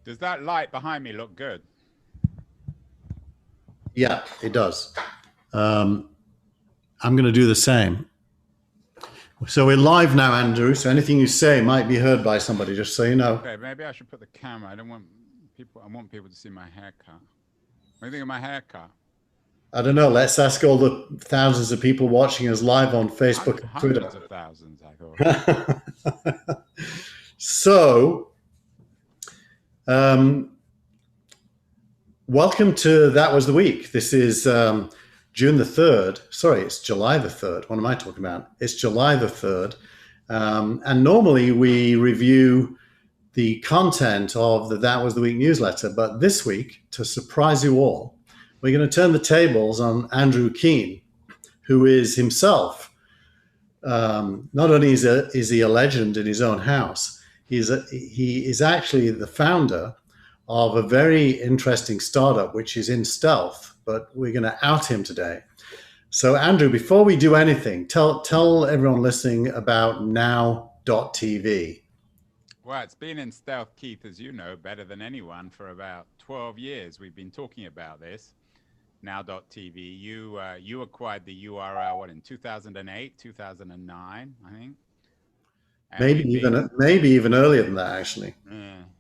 Does that light behind me look good? Yeah, it does. I'm going to do the same. So we're live now, Andrew. So anything you say might be heard by somebody, just so you know. Okay, maybe I should put the camera. I don't want people. I want people to see my haircut. What do you think of my haircut? I don't know. Let's ask all the thousands of people watching us live on Facebook and Hundreds Twitter. of thousands, I thought. So, um, welcome to That Was the Week. This is June the 3rd. Sorry, it's July the 3rd. What am I talking about? It's July the 3rd. And normally we review the content of the That Was the Week newsletter. But this week, to surprise you all, we're going to turn the tables on Andrew Keen, who is himself, not only is he a legend in his own house, he is actually the founder of a very interesting startup, which is in stealth, but we're going to out him today. So Andrew, before we do anything, tell everyone listening about now.tv. Well, it's been in stealth, Keith, as you know, better than anyone for about 12 years. We've been talking about this. Now.tv. You acquired the URL in 2008, 2009, I think. And maybe even earlier than that, actually.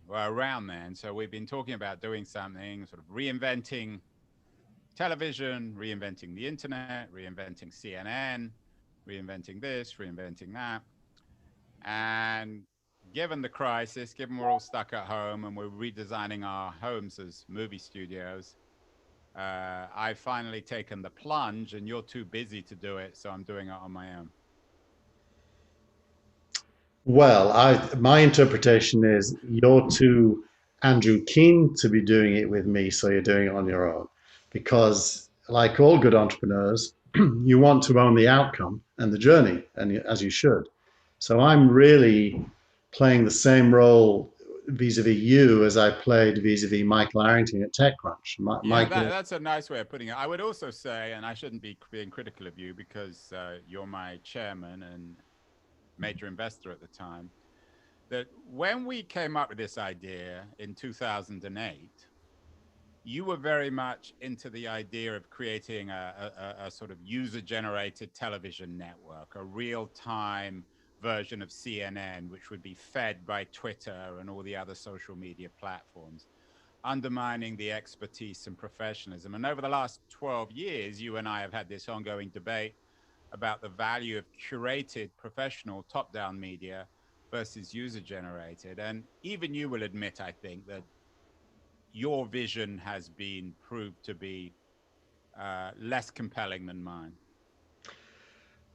Well, around then. So we've been talking about doing something, sort of reinventing television, reinventing the internet, reinventing CNN, reinventing this, reinventing that. And given the crisis, given we're all stuck at home and we're redesigning our homes as movie studios, I've finally taken the plunge, and you're too busy to do it, so I'm doing it on my own. Well, my interpretation is you're too Andrew Keen to be doing it with me, so you're doing it on your own. Because, like all good entrepreneurs, you want to own the outcome and the journey, and as you should. So I'm really playing the same role vis-a-vis you as I played vis-a-vis Michael Arrington at TechCrunch. That's a nice way of putting it. I would also say, and I shouldn't be being critical of you because you're my chairman and major investor at the time, that when we came up with this idea in 2008, you were very much into the idea of creating a sort of user-generated television network, a real-time version of CNN, which would be fed by Twitter and all the other social media platforms, undermining the expertise and professionalism. And over the last 12 years, you and I have had this ongoing debate about the value of curated, professional, top-down media versus user-generated. And even you will admit, I think, that your vision has been proved to be less compelling than mine.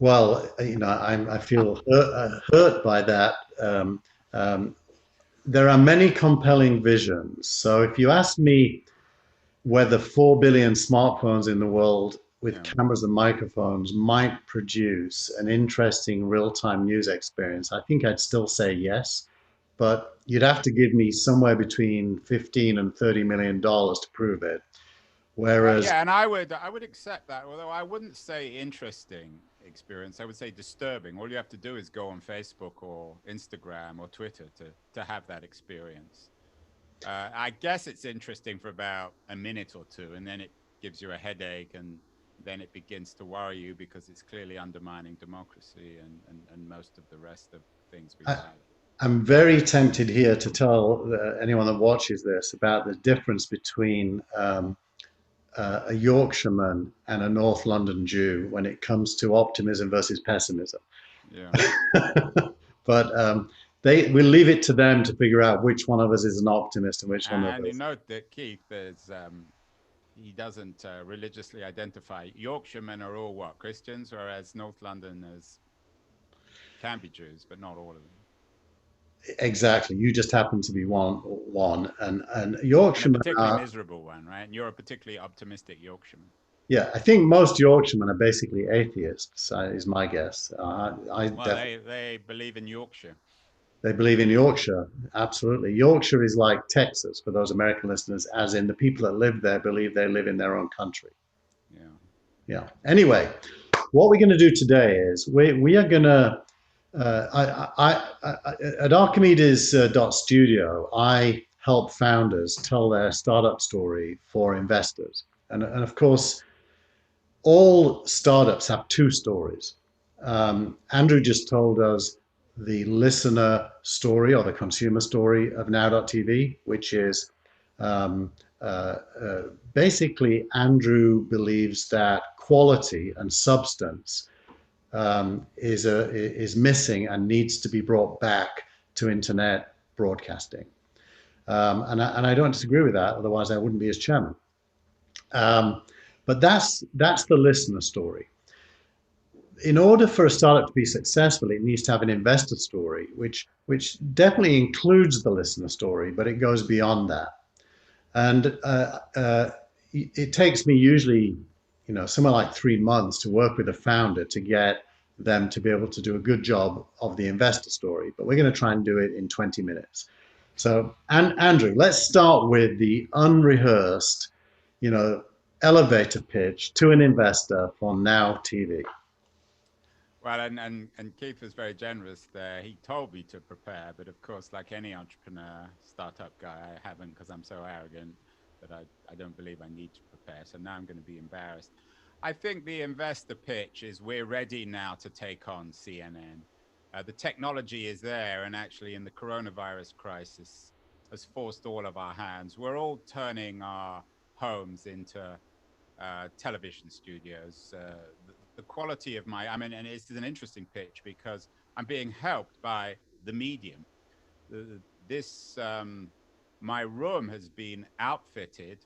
Well, I feel hurt by that. There are many compelling visions. So if you ask me whether 4 billion smartphones in the world with cameras and microphones might produce an interesting real-time news experience, I think I'd still say yes. But you'd have to give me somewhere between $15 and $30 million to prove it. Whereas, and I would accept that, although I wouldn't say interesting experience. I would say disturbing. All you have to do is go on Facebook or Instagram or Twitter to have that experience. I guess it's interesting for about a minute or two, and then it gives you a headache, and then it begins to worry you because it's clearly undermining democracy and most of the rest of things we have. I'm very tempted here to tell anyone that watches this about the difference between a Yorkshireman and a North London Jew when it comes to optimism versus pessimism. Yeah. But we'll leave it to them to figure out which one of us is an optimist and which one of us. And you note that Keith he doesn't religiously identify. Yorkshiremen are all what? Christians, whereas North Londoners can be Jews, but not all of them. Exactly. You just happen to be one, and Yorkshiremen a particularly miserable one, right? And you're a particularly optimistic Yorkshireman. Yeah, I think most Yorkshiremen are basically atheists, is my guess. They believe in Yorkshire. They believe in Yorkshire, absolutely. Yorkshire is like Texas for those American listeners, as in the people that live there believe they live in their own country. Yeah. Anyway, what we're going to do today is we are going to at Archimedes.studio, I help founders tell their startup story for investors. And of course, all startups have two stories. Andrew just told us the listener story or the consumer story of Now.tv, which is um, basically Andrew believes that quality and substance is missing and needs to be brought back to internet broadcasting. And I don't disagree with that, otherwise I wouldn't be his chairman. Um, but that's the listener story. In order for a startup to be successful, it needs to have an investor story, which definitely includes the listener story, but it goes beyond that. And it takes me usually, somewhere like 3 months to work with a founder to get them to be able to do a good job of the investor story. But we're going to try and do it in 20 minutes. So, and Andrew, let's start with the unrehearsed, elevator pitch to an investor for Now TV. Well, and Keith was very generous there. He told me to prepare, but of course, like any entrepreneur, startup guy, I haven't, because I'm so arrogant that I don't believe I need to prepare. So now I'm going to be embarrassed. I think the investor pitch is we're ready now to take on CNN. The technology is there, and actually in the coronavirus crisis has forced all of our hands. We're all turning our homes into television studios. The quality of and it's an interesting pitch because I'm being helped by the medium. This, my room has been outfitted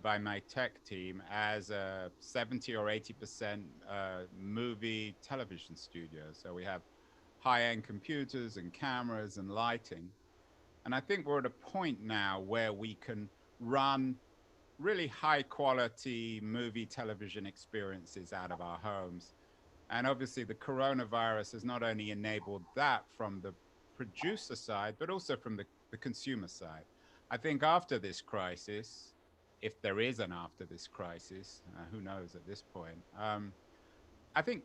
by my tech team as a 70 or 80% movie television studio. So we have high-end computers and cameras and lighting. And I think we're at a point now where we can run really high quality movie television experiences out of our homes. And obviously the coronavirus has not only enabled that from the producer side, but also from the consumer side. I think after this crisis, if there is an after this crisis, who knows at this point, I think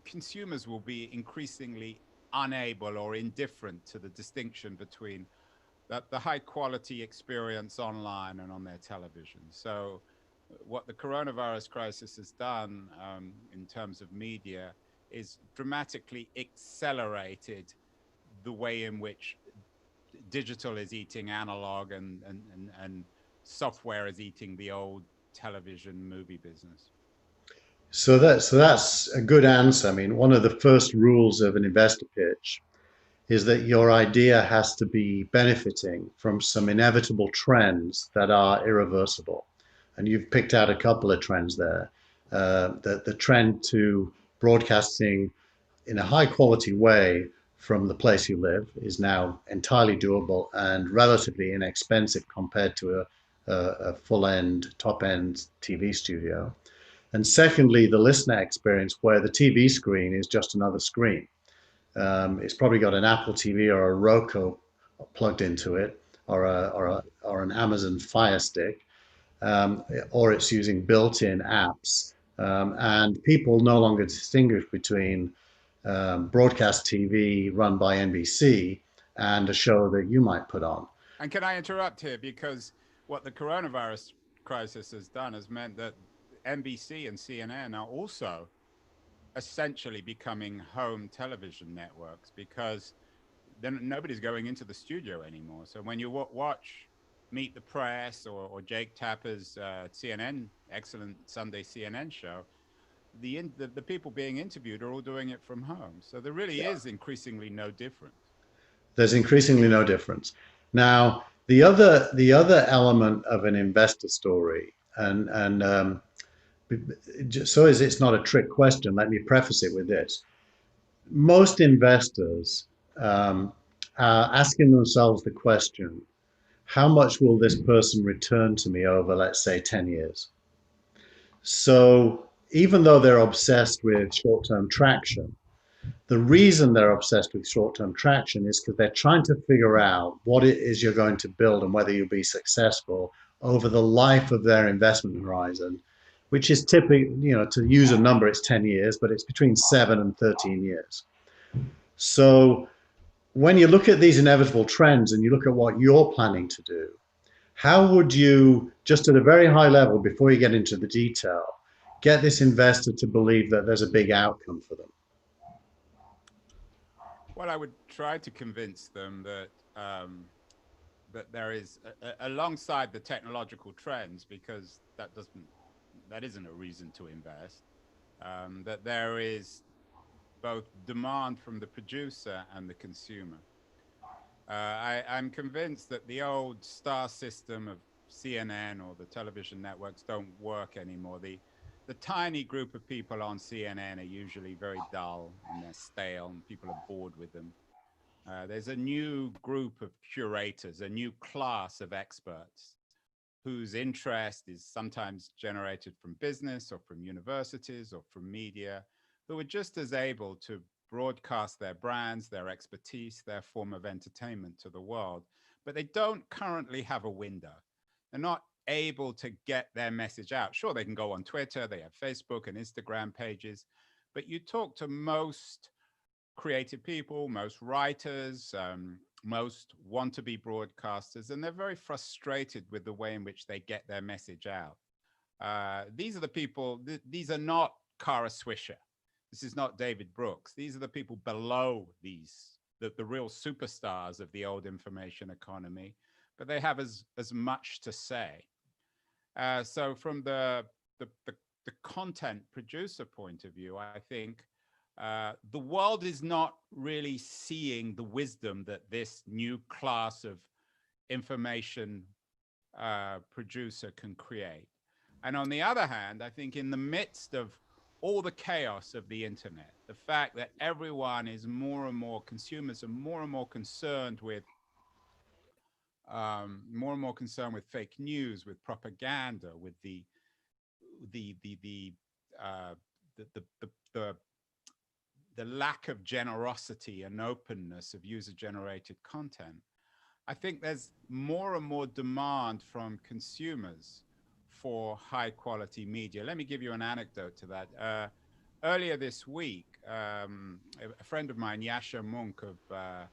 consumers will be increasingly unable or indifferent to the distinction between the high quality experience online and on their television. So what the coronavirus crisis has done in terms of media is dramatically accelerated the way in which digital is eating analog and software is eating the old television movie business. So that's a good answer. I mean, one of the first rules of an investor pitch is that your idea has to be benefiting from some inevitable trends that are irreversible. And you've picked out a couple of trends there. The trend to broadcasting in a high quality way from the place you live is now entirely doable and relatively inexpensive compared to a full end, top end TV studio. And secondly, the listener experience where the TV screen is just another screen. It's probably got an Apple TV or a Roku plugged into it, or an Amazon Fire Stick, or it's using built-in apps. And people no longer distinguish between broadcast TV run by NBC and a show that you might put on. And can I interrupt here? Because what the coronavirus crisis has done has meant that NBC and CNN are also essentially becoming home television networks, because then nobody's going into the studio anymore. So when you watch Meet the Press or Jake Tapper's CNN, excellent Sunday CNN show, the people being interviewed are all doing it from home. So there really is increasingly no difference. There's increasingly no difference. Now, the other element of an investor story, and so as it's not a trick question, let me preface it with this. Most investors are asking themselves the question, how much will this person return to me over, let's say, 10 years? So even though they're obsessed with short-term traction, the reason they're obsessed with short-term traction is because they're trying to figure out what it is you're going to build and whether you'll be successful over the life of their investment horizon, which is typically, to use a number, it's 10 years, but it's between 7 and 13 years. So when you look at these inevitable trends and you look at what you're planning to do, how would you, just at a very high level, before you get into the detail, get this investor to believe that there's a big outcome for them? Well, I would try to convince them that that there is alongside the technological trends, because that isn't a reason to invest. That there is both demand from the producer and the consumer. I'm convinced that the old star system of CNN or the television networks don't work anymore. The tiny group of people on CNN are usually very dull and they're stale and people are bored with them. There's a new group of curators, a new class of experts whose interest is sometimes generated from business or from universities or from media, who are just as able to broadcast their brands, their expertise, their form of entertainment to the world, but they don't currently have a window. They're not able to get their message out. Sure, they can go on Twitter, they have Facebook and Instagram pages, but you talk to most creative people, most writers, most want-to-be broadcasters, and they're very frustrated with the way in which they get their message out. These are the people, these are not Kara Swisher. This is not David Brooks. These are the people below these, the real superstars of the old information economy, but they have as much to say. So from the content producer point of view, I think the world is not really seeing the wisdom that this new class of information producer can create. And on the other hand, I think in the midst of all the chaos of the internet, the fact that everyone is more and more, consumers are more and more concerned with fake news, with propaganda, with the lack of generosity and openness of user-generated content. I think there's more and more demand from consumers for high-quality media. Let me give you an anecdote to that. Earlier this week, a friend of mine, Yasha Munk, a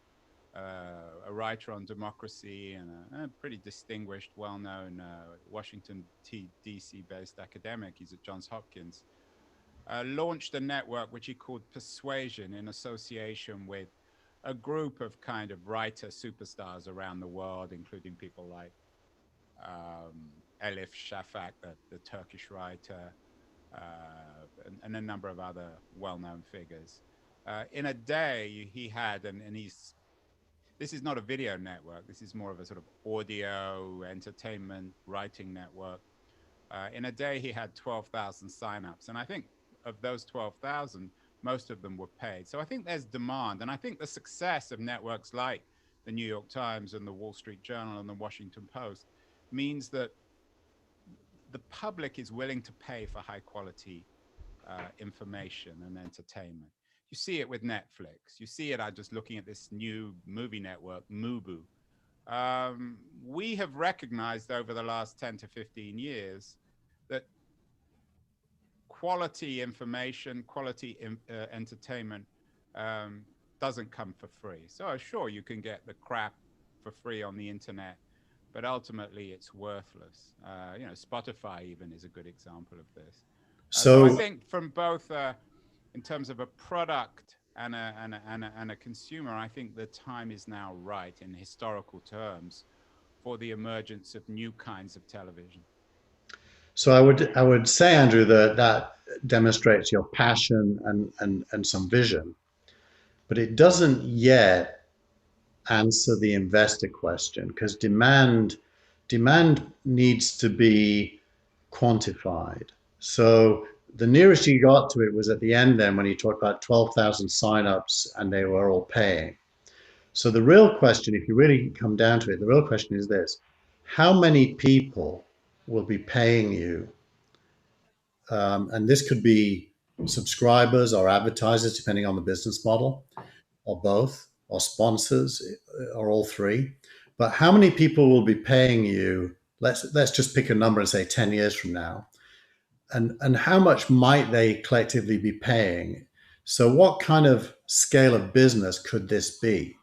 writer on democracy and a pretty distinguished, well-known Washington, D.C.-based academic, he's at Johns Hopkins, launched a network which he called Persuasion in association with a group of kind of writer superstars around the world, including people like Elif Shafak, the Turkish writer, and a number of other well-known figures. In a day, he had, and this is not a video network, this is more of a sort of audio, entertainment, writing network. In a day, he had 12,000 signups. And I think of those 12,000, most of them were paid. So I think there's demand. And I think the success of networks like the New York Times and the Wall Street Journal and the Washington Post means that the public is willing to pay for high quality information and entertainment. You see it with Netflix. You see it, I'm just looking at this new movie network, Mubu. We have recognized over the last 10 to 15 years that quality information, quality entertainment doesn't come for free. So sure, you can get the crap for free on the internet, but ultimately it's worthless. You know, Spotify even is a good example of this. So I think from both in terms of a product and a consumer, I think the time is now right in historical terms for the emergence of new kinds of television. So I would say, Andrew, that demonstrates your passion and some vision, but it doesn't yet answer the investor question, because demand needs to be quantified. So the nearest you got to it was at the end then when you talked about 12,000 signups and they were all paying. So the real question, if you really come down to it, the real question is this: how many people will be paying you? And this could be subscribers or advertisers, depending on the business model, or both, or sponsors, or all three. But how many people will be paying you? Let's just pick a number and say 10 years from now. And how much might they collectively be paying? So what kind of scale of business could this be?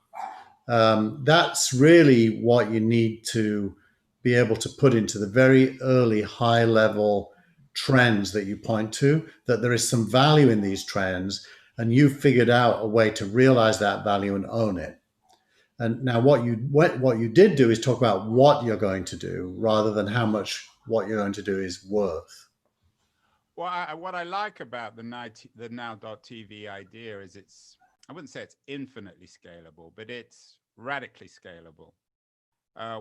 That's really what you need to be able to put into the very early high level trends that you point to, that there is some value in these trends, and you've figured out a way to realize that value and own it. And now what you did do is talk about what you're going to do rather than how much what you're going to do is worth. Well, what I like about the now.tv idea is I wouldn't say it's infinitely scalable, but it's radically scalable.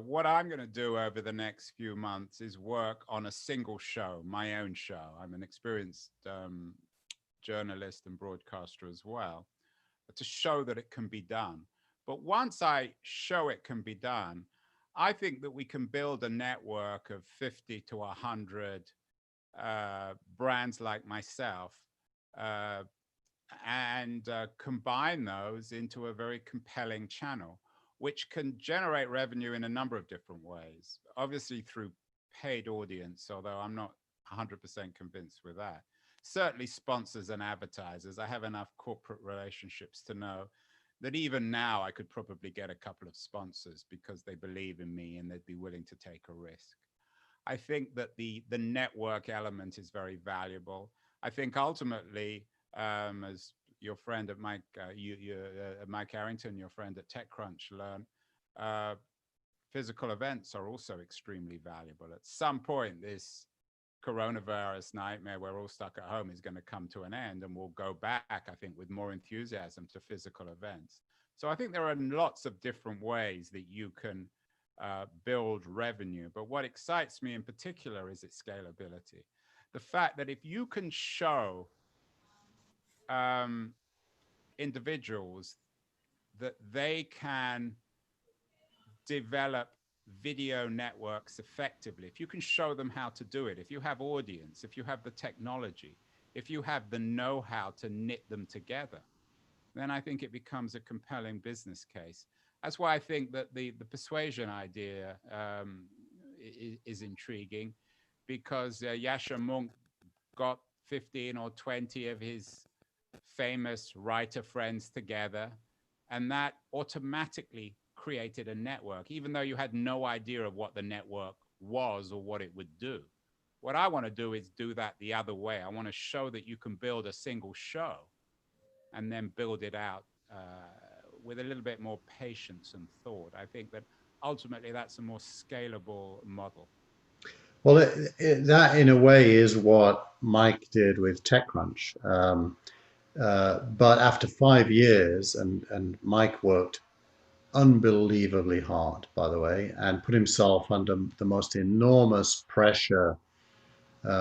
What I'm going to do over the next few months is work on a single show, my own show. I'm an experienced journalist and broadcaster as well, to show that it can be done. But once I show it can be done, I think that we can build a network of 50 to 100 brands like myself and combine those into a very compelling channel, which can generate revenue in a number of different ways. Obviously through paid audience, although I'm not 100% convinced with that. Certainly sponsors and advertisers. I have enough corporate relationships to know that even now I could probably get a couple of sponsors because they believe in me and they'd be willing to take a risk. I think that the network element is very valuable. I think ultimately, as your friend at Mike Arrington, your friend at TechCrunch learned, physical events are also extremely valuable. At some point, this coronavirus nightmare, we're all stuck at home, is going to come to an end, and we'll go back, I think, with more enthusiasm to physical events. So I think there are lots of different ways that you can build revenue. But what excites me in particular is its scalability. The fact that if you can show individuals that they can develop video networks effectively, if you can show them how to do it, if you have audience, if you have the technology, if you have the know-how to knit them together, then I think it becomes a compelling business case. That's why I think that the persuasion idea is intriguing, because Yascha Mounk got 15 or 20 of his famous writer friends together, and that automatically created a network, even though you had no idea of what the network was or what it would do. What I want to do is do that the other way. I want to show that you can build a single show and then build it out with a little bit more patience and thought. I think that ultimately that's a more scalable model. Well, that in a way is what Mike did with TechCrunch. But after 5 years, and Mike worked unbelievably hard, by the way, and put himself under the most enormous pressure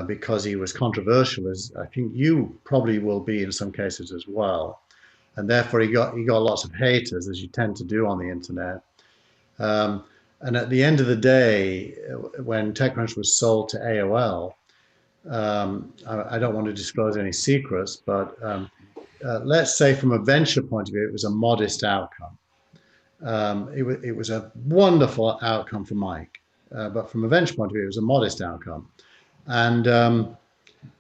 because he was controversial, as I think you probably will be in some cases as well. And therefore he got lots of haters, as you tend to do on the internet. And at the end of the day, when TechCrunch was sold to AOL, I don't want to disclose any secrets, but let's say from a venture point of view, it was a modest outcome. It was a wonderful outcome for Mike, but from a venture point of view, it was a modest outcome. And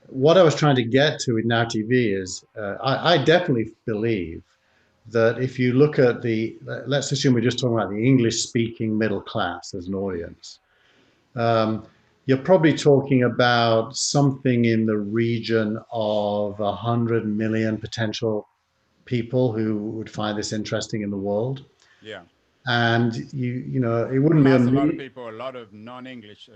what I was trying to get to with Now TV is I definitely believe that if you look at let's assume we're just talking about the English-speaking middle class as an audience, you're probably talking about something in the region of 100 million potential people who would find this interesting in the world. Yeah. And you know, it wouldn't be a lot of people, a lot of non-English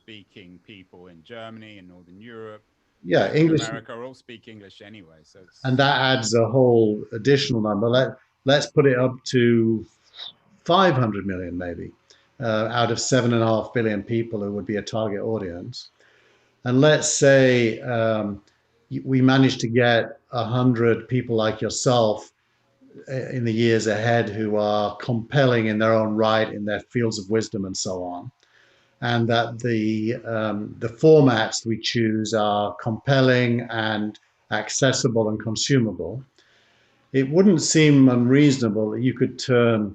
speaking people in Germany and Northern Europe, yeah, English, America, all speak English anyway. So and that adds a whole additional number. Let's put it up to 500 million, maybe, out of 7.5 billion people who would be a target audience. And let's say we manage to get 100 people like yourself in the years ahead who are compelling in their own right in their fields of wisdom and so on, and that the formats we choose are compelling and accessible and consumable. It wouldn't seem unreasonable that you could turn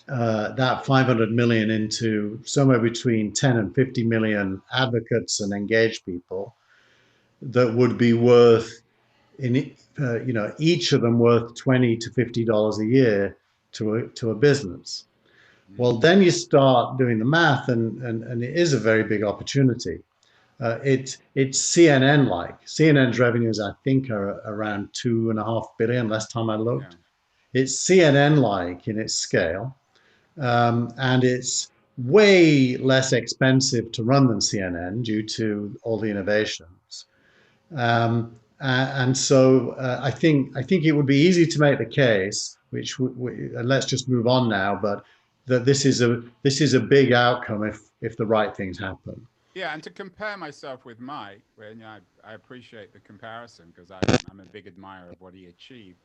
that 500 million into somewhere between 10 and 50 million advocates and engaged people that would be worth each of them worth $20 to $50 a year to a business. Well, Mm. then you start doing the math, and it is a very big opportunity. It's CNN like. CNN's revenues, I think, are around 2.5 billion. Last time I Yeah. looked, it's CNN like in its scale, and it's way less expensive to run than CNN due to all the innovations. And so I think it would be easy to make the case, and let's just move on now, but that this is a big outcome if the right things happen. Yeah, and to compare myself with Mike, when I appreciate the comparison because I'm a big admirer of what he achieved.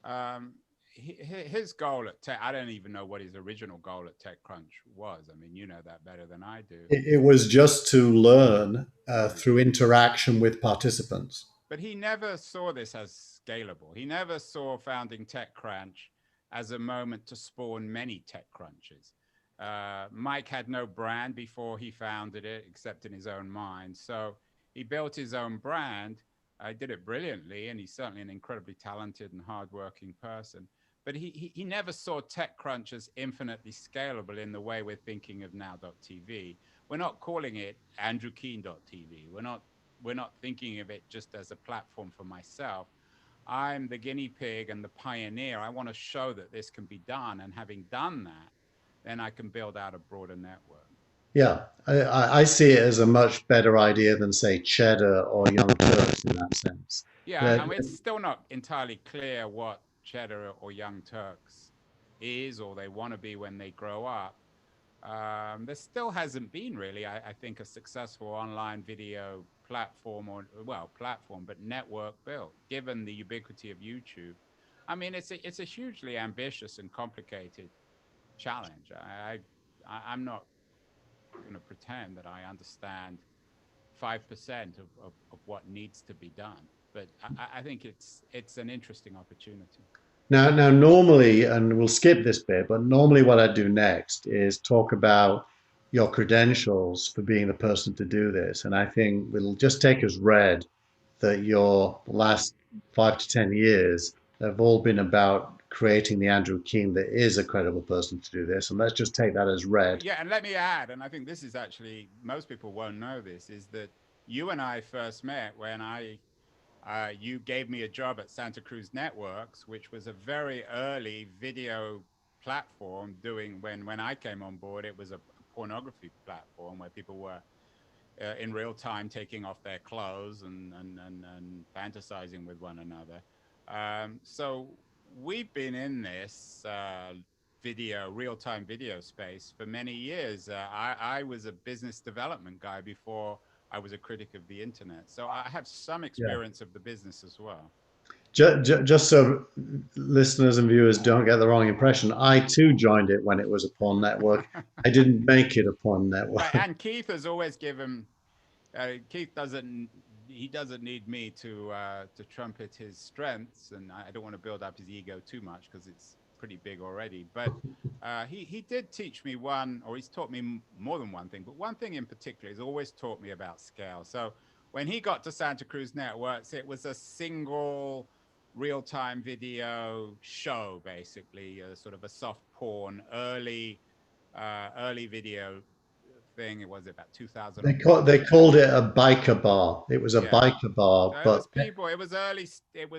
Um, his goal at Tech, I don't even know what his original goal at TechCrunch was. I mean, you know that better than I do. It was just to learn Yeah. through interaction with participants. But he never saw this as scalable. He never saw founding TechCrunch as a moment to spawn many TechCrunches. Mike had no brand before he founded it, except in his own mind. So he built his own brand. I did it brilliantly, and he's certainly an incredibly talented and hardworking person. But he never saw TechCrunch as infinitely scalable in the way we're thinking of now.tv. We're not calling it AndrewKeen.tv. We're not thinking of it just as a platform for myself. I'm the guinea pig and the pioneer. I want to show that this can be done. And having done that, then I can build out a broader network. Yeah, I see it as a much better idea than, say, Cheddar or Young Turks in that sense. Yeah, That, and it's still not entirely clear what Cheddar or Young Turks is or they want to be when they grow up. There still hasn't been really, I think, a successful online video platform but network built, given the ubiquity of YouTube. I mean, it's a hugely ambitious and complicated challenge. I'm not going to pretend that I understand 5% of what needs to be done, but I think it's an interesting opportunity. now, normally, and we'll skip this bit, but normally what I do next is talk about your credentials for being the person to do this. And I think it'll just take as read that your last 5 to 10 years have all been about creating the Andrew King that is a credible person to do this. And let's just take that as read. Yeah, and let me add, and I think this is actually most people won't know this, is that you and I first met when you gave me a job at Santa Cruz Networks, which was a very early video platform. Doing when I came on board, it was a pornography platform where people were in real time taking off their clothes and fantasizing with one another. So we've been in this real time video space for many years. I was a business development guy before I was a critic of the internet. So I have some Yeah. experience of the business as well. Just so listeners and viewers don't get the wrong impression, I too joined it when it was a porn network. I didn't make it a porn Right. network. And Keith has always given Keith doesn't need me to trumpet his strengths, and I don't want to build up his ego too much because it's pretty big already. But he did teach me one, or he's taught me more than one thing, but one thing in particular, he's always taught me about scale. So when he got to Santa Cruz Networks, it was a single real-time video show, basically, sort of a soft porn early video thing. It was about They 2001. called it a biker bar. It was a Yeah. biker bar, So it but was people. It was early. It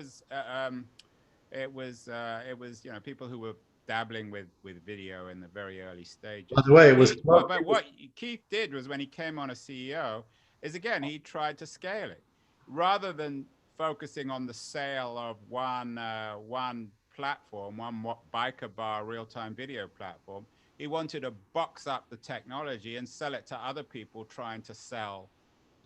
was people who were dabbling with video in the very early by stages. the way, But it was he well, but what Keith did was when he came on as CEO is again he tried to scale it rather than focusing on the sale of one platform, one biker bar real time video platform. He wanted to box up the technology and sell it to other people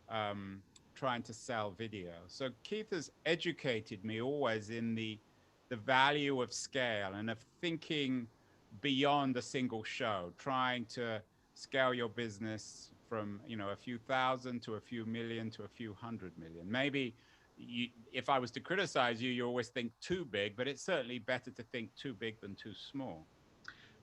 um, trying to sell video. So Keith has educated me always in the value of scale and of thinking beyond a single show, trying to scale your business from a few thousand to a few million to a few 100 million. Maybe if I was to criticize you, you always think too big, but it's certainly better to think too big than too small.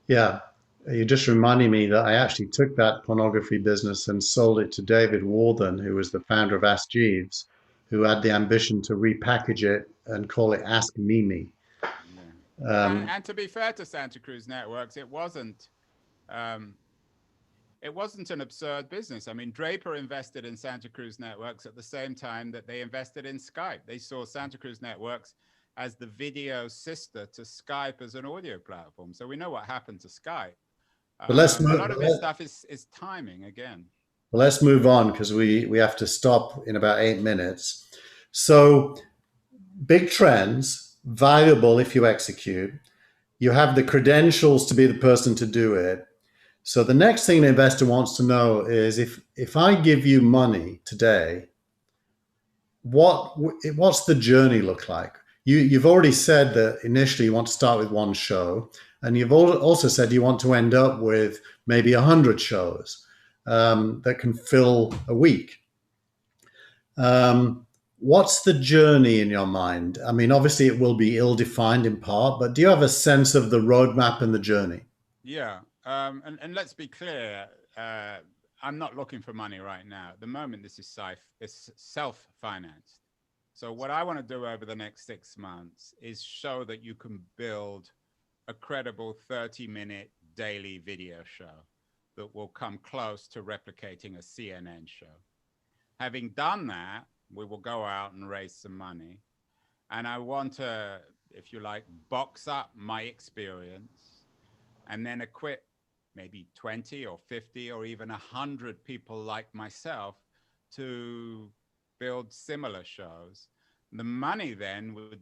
yeah. You just reminded me that I actually took that pornography business and sold it to David Warden, who was the founder of Ask Jeeves, who had the ambition to repackage it and call it Ask Mimi. Yeah. Um, And to be fair to Santa Cruz Networks, um, it wasn't an absurd business. I mean, Draper invested in Santa Cruz Networks at the same time that they invested in Skype. They saw Santa Cruz Networks as the video sister to Skype as an audio platform. So we know what happened to Skype. but let's A move. lot of this stuff is timing again. Let's move on because we have to stop in about 8 minutes. So big trends, valuable if you execute. You have the credentials to be the person to do it. So the next thing an investor wants to know is if I give you money today, what's the journey look like? You've already said that initially you want to start with one show, and you've also said you want to end up with maybe 100 shows that can fill a week. What's the journey in your mind? I mean, obviously it will be ill-defined in part, but do you have a sense of the roadmap and the journey? Yeah, and let's be clear. I'm not looking for money right now. At the moment, this is self-financed. So what I want to do over the next 6 months is show that you can build a credible 30-minute daily video show that will come close to replicating a CNN show. Having done that, we will go out and raise some money. And I want to, if you like, box up my experience and then equip maybe 20 or 50 or even 100 people like myself to build similar shows. The money then would,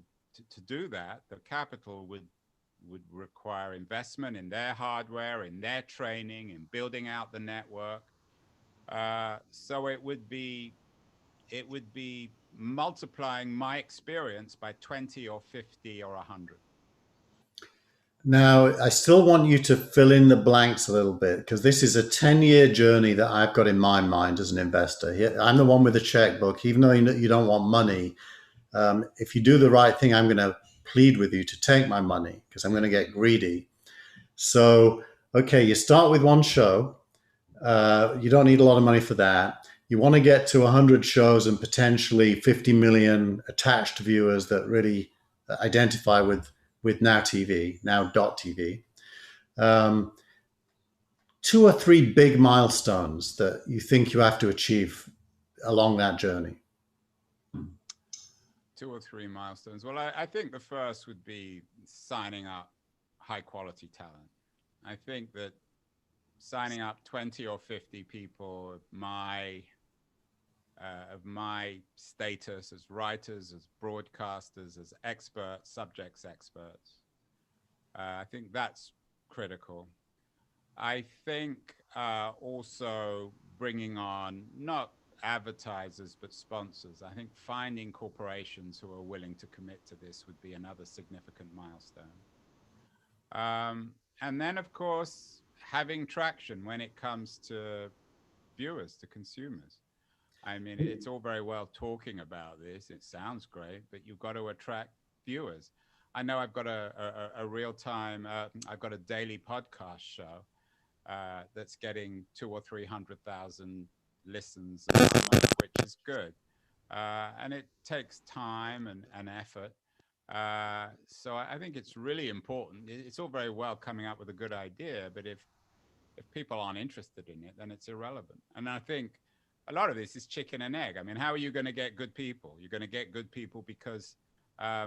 to do that, the capital would require investment in their hardware, in their training, in building out the network. So it would be multiplying my experience by 20 or 50 or 100. Now, I still want you to fill in the blanks a little bit because this is a 10-year journey that I've got in my mind as an investor. I'm the one with the checkbook, even though you don't want money. If you do the right thing, I'm going to plead with you to take my money because I'm going to get greedy. So, okay, you start with one show. You don't need a lot of money for that. You want to get to 100 shows and potentially 50 million attached viewers that really identify with Now TV, Now.tv. 2 or 3 big milestones that you think you have to achieve along that journey. 2 or 3 milestones. Well, I think the first would be signing up high quality talent. I think that signing up 20 or 50 people of my status as writers, as broadcasters, as experts, subjects experts. I think that's critical. I think also bringing on not advertisers but sponsors. I think finding corporations who are willing to commit to this would be another significant milestone. And then, of course, having traction when it comes to viewers, to consumers. I mean, it's all very well talking about this. It sounds great, but you've got to attract viewers. I know I've got a real-time, I've got a daily podcast show that's getting 200,000 or 300,000 listens a month, which is good. And it takes time and effort. So I think it's really important. It's all very well coming up with a good idea, but if people aren't interested in it, then it's irrelevant. And I think a lot of this is chicken and egg. I mean, how are you going to get good people? You're going to get good people because I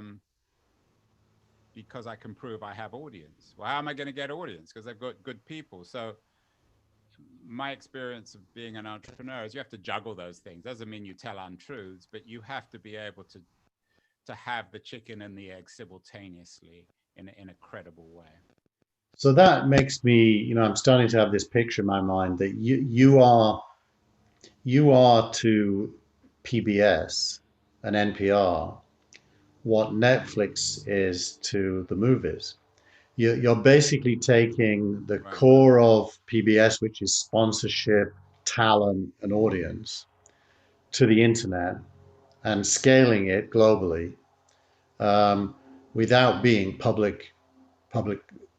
can prove I have audience. Well, how am I going to get audience? Because I've got good people. So my experience of being an entrepreneur is you have to juggle those things. Doesn't mean you tell untruths, but you have to be able to have the chicken and the egg simultaneously in a credible way. So that makes me, I'm starting to have this picture in my mind that you are to PBS and NPR what Netflix is to the movies. You're basically taking the core of PBS, which is sponsorship, talent, and audience, to the internet and scaling it globally without being public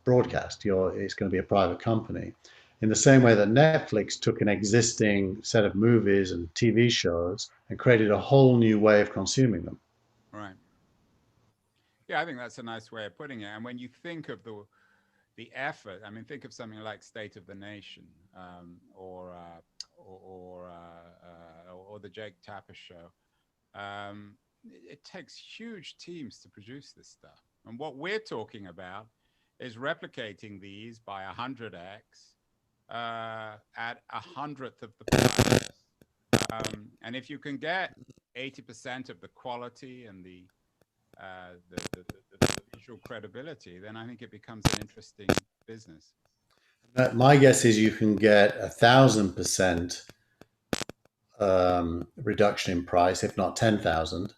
broadcast. It's going to be a private company. in the same way that Netflix took an existing set of movies and TV shows and created a whole new way of consuming them. Right. Yeah, I think that's a nice way of putting it. And when you think of the effort, I mean, think of something like State of the Nation, or the Jake Tapper Show. It takes huge teams to produce this stuff. And what we're talking about is replicating these by 100x at 100th of the price. And if you can get 80% of the quality and the visual credibility, then I think it becomes an interesting business. My guess is you can get 1,000% reduction in price, if not 10,000.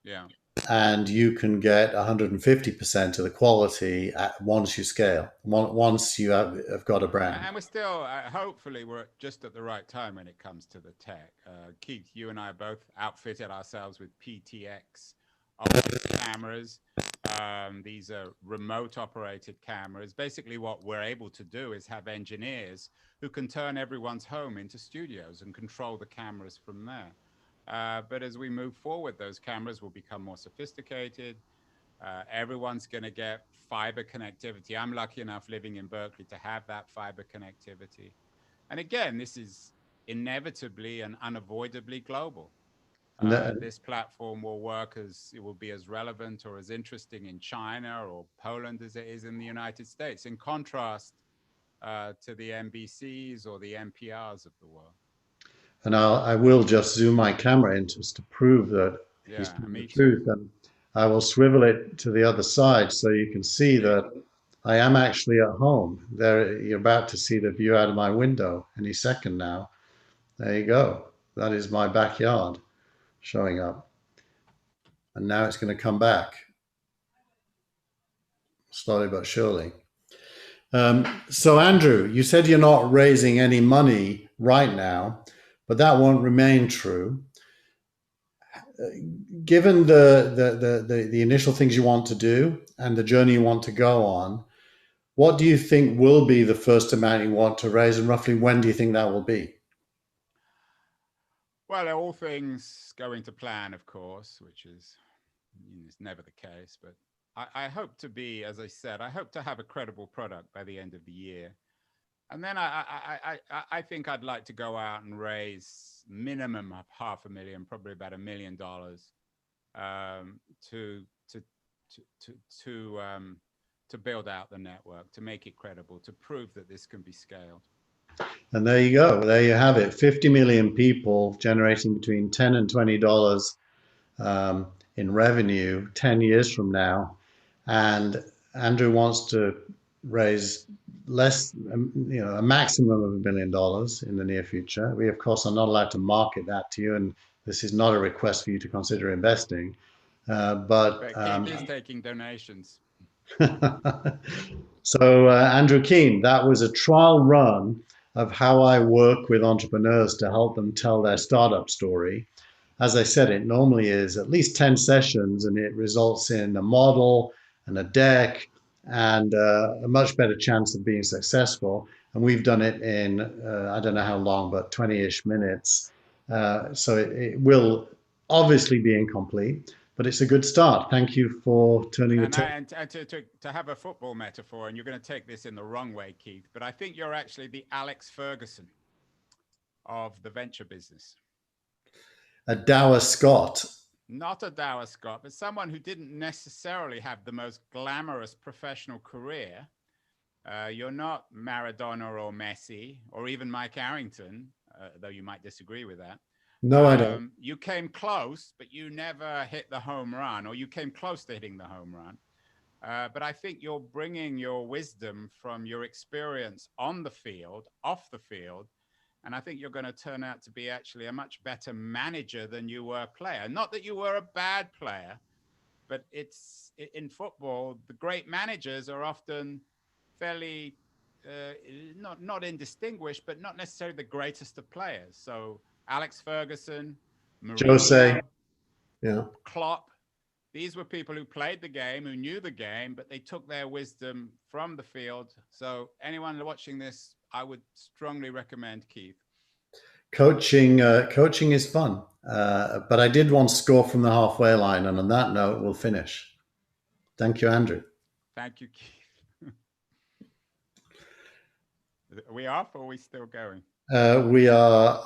Yeah. And you can get 150% of the quality once you scale, once you have got a brand. And we're still, hopefully, we're just at the right time when it comes to the tech. Keith, you and I both outfitted ourselves with PTX cameras. These are remote operated cameras. Basically, what we're able to do is have engineers who can turn everyone's home into studios and control the cameras from there. But as we move forward, those cameras will become more sophisticated. Everyone's going to get fiber connectivity. I'm lucky enough living in Berkeley to have that fiber connectivity. And again, this is inevitably and unavoidably global. This platform will work it will be as relevant or as interesting in China or Poland as it is in the United States, in contrast to the NBCs or the NPRs of the world. And I will just zoom my camera in just to prove that he's the truth. And I will swivel it to the other side so you can see that I am actually at home. There, you're about to see the view out of my window any second now. There you go. That is my backyard showing up. And now it's going to come back. Slowly but surely. So Andrew, you said you're not raising any money right now, but that won't remain true. Given the initial things you want to do and the journey you want to go on, what do you think will be the first amount you want to raise, and roughly when do you think that will be? Well, all things going to plan, of course, which is never the case. But I hope to be, as I said, I hope to have a credible product by the end of the year. And then I think I'd like to go out and raise minimum of $500,000, probably about $1 million, to build out the network, to make it credible, to prove that this can be scaled. And there you go. There you have it. 50 million people generating between $10 and $20 in revenue 10 years from now. And Andrew wants to raise a maximum of $1 million in the near future. We, of course, are not allowed to market that to you, and this is not a request for you to consider investing. But Keith is taking donations. So Andrew Keen, that was a trial run of how I work with entrepreneurs to help them tell their startup story. As I said, it normally is at least 10 sessions, and it results in a model and a deck and a much better chance of being successful. And we've done it in, I don't know how long, but 20-ish minutes. So it will obviously be incomplete, but it's a good start. Thank you for turning the and to have a football metaphor, and you're going to take this in the wrong way, Keith, but I think you're actually the Alex Ferguson of the venture business. A Dower Scott. Not a Dower Scott, but someone who didn't necessarily have the most glamorous professional career. You're not Maradona or Messi or even Mike Arrington, though you might disagree with that. No, I don't. You came close, but you never hit the home run, or you came close to hitting the home run. But I think you're bringing your wisdom from your experience on the field, off the field, and I think you're going to turn out to be actually a much better manager than you were a player. Not that you were a bad player, but it's in football, the great managers are often fairly not indistinguished, but not necessarily the greatest of players. So Alex Ferguson, Mourinho, Jose, Klopp, These were people who played the game, who knew the game, but they took their wisdom from the field. So anyone watching this, I would strongly recommend Keith. Coaching is fun, but I did once score from the halfway line, and on that note, we'll finish. Thank you, Andrew. Thank you, Keith. Are we off or are we still going? We are